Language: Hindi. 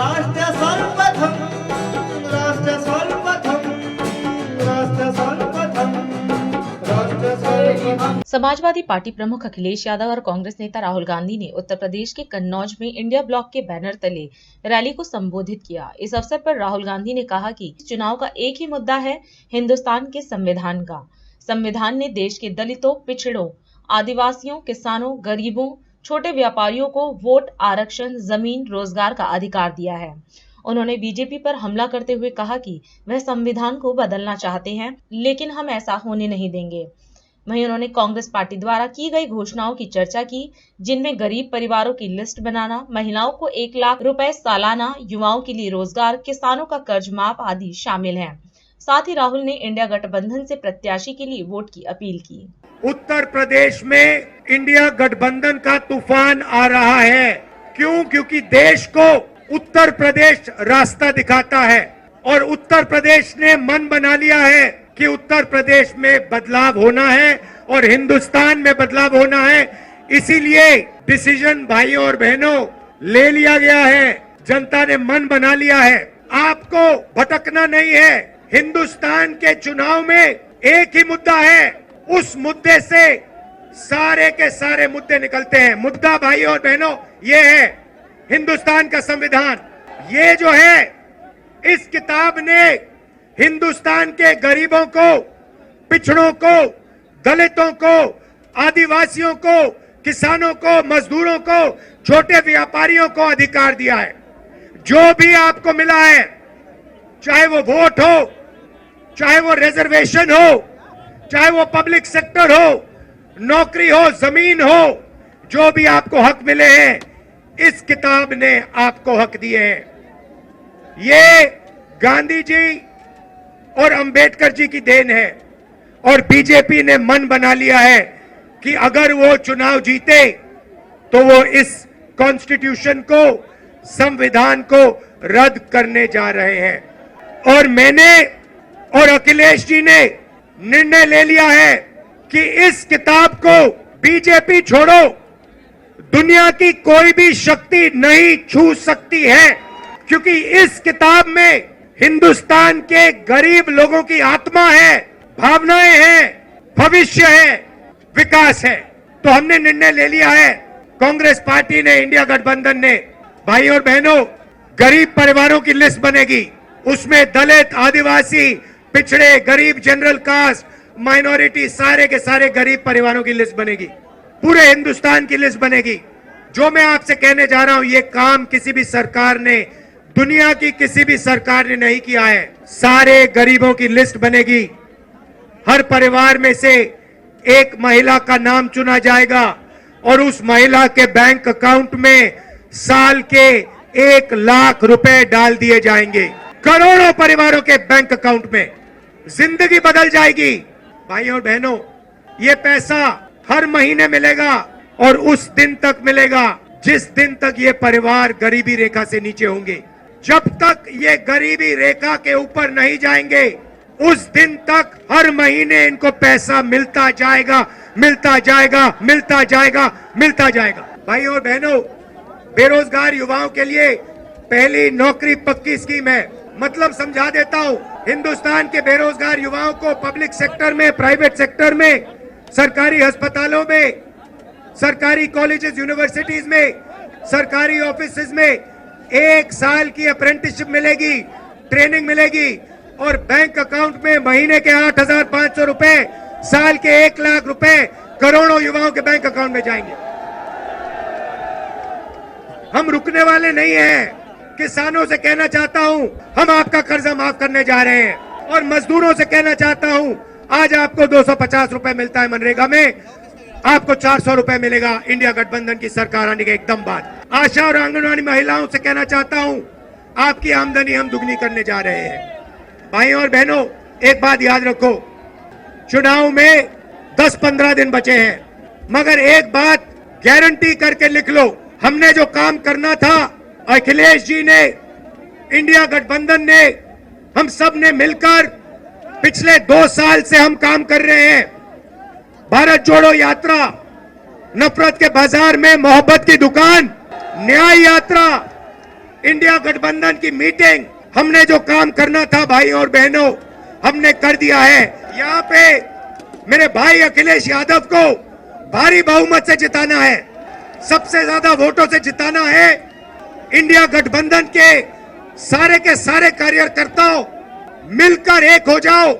राष्ट्र सर्वप्रथम राष्ट्र सर्वप्रथम राष्ट्र सर्वप्रथम राष्ट्र सर्वप्रथम। समाजवादी पार्टी प्रमुख अखिलेश यादव और कांग्रेस नेता राहुल गांधी ने उत्तर प्रदेश के कन्नौज में इंडिया ब्लॉक के बैनर तले रैली को संबोधित किया। इस अवसर पर राहुल गांधी ने कहा कि चुनाव का एक ही मुद्दा है, हिंदुस्तान के संविधान का। संविधान ने देश के दलितों, पिछड़ों, आदिवासियों, किसानों, गरीबों, छोटे व्यापारियों को वोट, आरक्षण, जमीन, रोजगार का अधिकार दिया है। उन्होंने बीजेपी पर हमला करते हुए कहा कि वह संविधान को बदलना चाहते हैं, लेकिन हम ऐसा होने नहीं देंगे। वहीं उन्होंने कांग्रेस पार्टी द्वारा की गई घोषणाओं की चर्चा की, जिनमें गरीब परिवारों की लिस्ट बनाना, महिलाओं को 1 लाख रुपए सालाना, युवाओं के लिए रोजगार, किसानों का कर्ज माफ आदि शामिल हैं। साथ ही राहुल ने इंडिया गठबंधन से प्रत्याशी के लिए वोट की अपील की। उत्तर प्रदेश में इंडिया गठबंधन का तूफान आ रहा है। क्यों? क्योंकि देश को उत्तर प्रदेश रास्ता दिखाता है और उत्तर प्रदेश ने मन बना लिया है कि उत्तर प्रदेश में बदलाव होना है और हिंदुस्तान में बदलाव होना है। इसीलिए डिसीजन भाइयों और बहनों ले लिया गया है। जनता ने मन बना लिया है। आपको भटकना नहीं है। हिंदुस्तान के चुनाव में एक ही मुद्दा है, उस मुद्दे से सारे के सारे मुद्दे निकलते हैं। मुद्दा भाइयों और बहनों ये है हिंदुस्तान का संविधान। ये जो है, इस किताब ने हिंदुस्तान के गरीबों को, पिछड़ों को, दलितों को, आदिवासियों को, किसानों को, मजदूरों को, छोटे व्यापारियों को अधिकार दिया है। जो भी आपको मिला है, चाहे वो वोट हो, चाहे वो रिजर्वेशन हो, चाहे वो पब्लिक सेक्टर हो, नौकरी हो, जमीन हो, जो भी आपको हक मिले हैं, इस किताब ने आपको हक दिए हैं। ये गांधी जी और अंबेडकर जी की देन है और बीजेपी ने मन बना लिया है कि अगर वो चुनाव जीते तो वो इस कॉन्स्टिट्यूशन को, संविधान को रद्द करने जा रहे हैं। और मैंने और अखिलेश जी ने निर्णय ले लिया है कि इस किताब को बीजेपी छोड़ो, दुनिया की कोई भी शक्ति नहीं छू सकती है, क्योंकि इस किताब में हिंदुस्तान के गरीब लोगों की आत्मा है, भावनाएं हैं, भविष्य है, विकास है। तो हमने निर्णय ले लिया है, कांग्रेस पार्टी ने, इंडिया गठबंधन ने, भाई और बहनों, गरीब परिवारों की लिस्ट बनेगी। उसमें दलित, आदिवासी, पिछड़े, गरीब, जनरल कास्ट, माइनॉरिटी, सारे के सारे गरीब परिवारों की लिस्ट बनेगी। पूरे हिंदुस्तान की लिस्ट बनेगी। जो मैं आपसे कहने जा रहा हूं, ये काम किसी भी सरकार ने, दुनिया की किसी भी सरकार ने नहीं किया है। सारे गरीबों की लिस्ट बनेगी। हर परिवार में से एक महिला का नाम चुना जाएगा और उस महिला के बैंक अकाउंट में साल के 1 लाख रुपए डाल दिए जाएंगे। करोड़ों परिवारों के बैंक अकाउंट में जिंदगी बदल जाएगी। भाइयों और बहनों, ये पैसा हर महीने मिलेगा और उस दिन तक मिलेगा जिस दिन तक ये परिवार गरीबी रेखा से नीचे होंगे। जब तक ये गरीबी रेखा के ऊपर नहीं जाएंगे, उस दिन तक हर महीने इनको पैसा मिलता जाएगा, मिलता जाएगा, मिलता जाएगा, मिलता जाएगा। भाइयों और बहनों, बेरोजगार युवाओं के लिए पहली नौकरी पक्की स्कीम है। मतलब समझा देता हूं, हिंदुस्तान के बेरोजगार युवाओं को पब्लिक सेक्टर में, प्राइवेट सेक्टर में, सरकारी अस्पतालों में, सरकारी कॉलेजेस, यूनिवर्सिटीज में, सरकारी ऑफिसेज में 1 साल की अप्रेंटिसशिप मिलेगी, ट्रेनिंग मिलेगी और बैंक अकाउंट में महीने के 8,500 रुपए, साल के 1 लाख रुपए करोड़ों युवाओं के बैंक अकाउंट में जाएंगे। हम रुकने वाले नहीं हैं। किसानों से कहना चाहता हूं, हम आपका कर्जा माफ करने जा रहे हैं। और मजदूरों से कहना चाहता हूं, आज आपको 250 रुपए मिलता है मनरेगा में, आपको 400 रुपए मिलेगा इंडिया गठबंधन की सरकार आने के एकदम बाद। आशा और आंगनवाड़ी महिलाओं से कहना चाहता हूं, आपकी आमदनी हम दुगनी करने जा रहे हैं। भाइयों और बहनों, एक बात याद रखो, चुनाव में 10-15 दिन बचे हैं, मगर एक बात गारंटी करके लिख लो, हमने जो काम करना था, अखिलेश जी ने, इंडिया गठबंधन ने, हम सब ने मिलकर पिछले 2 साल से हम काम कर रहे हैं। भारत जोड़ो यात्रा, नफरत के बाजार में मोहब्बत की दुकान, न्याय यात्रा, इंडिया गठबंधन की मीटिंग हमने जो काम करना था भाई और बहनों हमने कर दिया है। यहाँ पे मेरे भाई अखिलेश यादव को भारी बहुमत से जिताना है, सबसे ज्यादा वोटों से जिताना है। इंडिया गठबंधन के सारे कार्यकर्ताओं मिलकर एक हो जाओ।